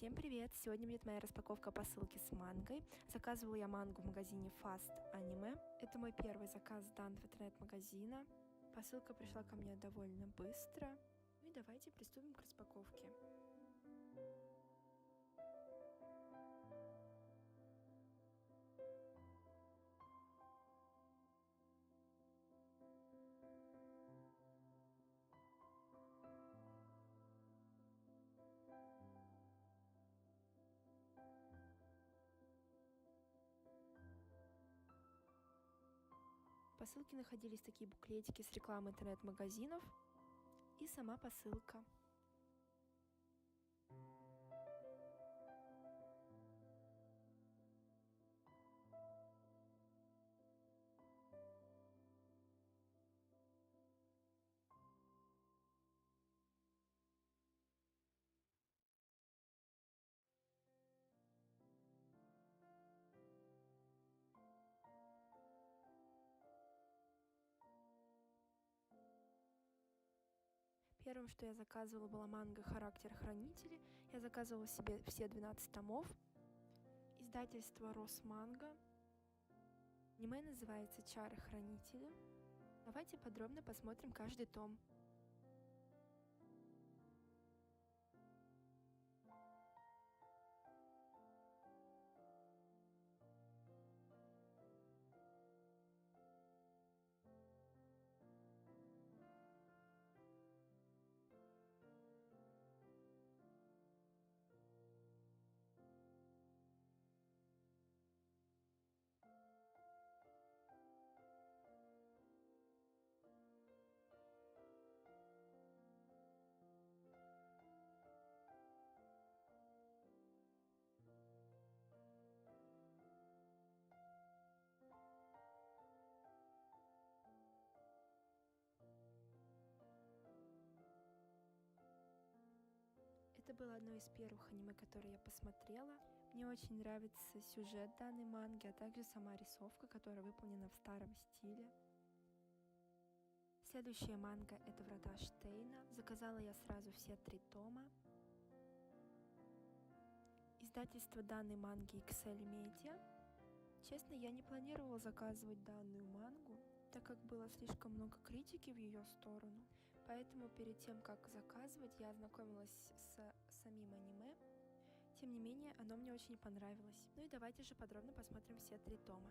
Всем привет! Сегодня будет моя распаковка посылки с мангой. Заказывала я мангу в магазине Fast Anime. Это мой первый заказ с данного интернет-магазина. Посылка пришла ко мне довольно быстро. Ну и давайте приступим к распаковке. В посылке находились такие буклетики с рекламой интернет-магазинов и сама посылка. Первым, что я заказывала, была манга «Характер хранители». Я заказывала себе все 12 томов. Издательство Росманга. Аниме называется «Чары хранители». Давайте подробно посмотрим каждый том. Это было одно из первых аниме, которые я посмотрела. Мне очень нравится сюжет данной манги, а также сама рисовка, которая выполнена в старом стиле. Следующая манга — это «Врата Штейна». Заказала я сразу все 3 тома. Издательство данной манги XL Media. Честно, я не планировала заказывать данную мангу, так как было слишком много критики в ее сторону. Поэтому перед тем, как заказывать, я ознакомилась с самим аниме. Тем не менее, оно мне очень понравилось. Ну и давайте же подробно посмотрим все 3 тома.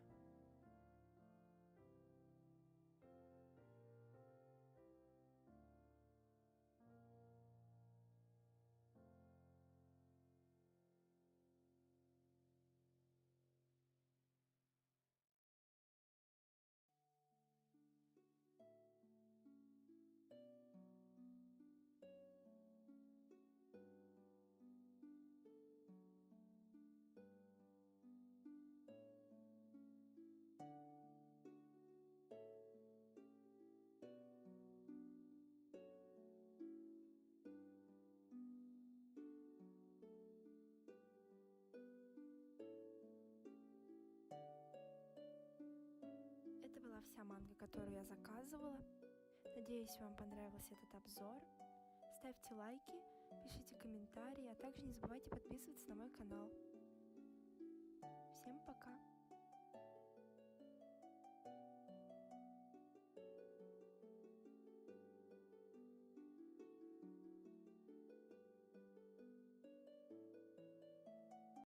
Это была вся манга, которую я заказывала. Надеюсь, вам понравился этот обзор. Ставьте лайки, пишите комментарии, а также не забывайте подписываться на мой канал. Всем пока!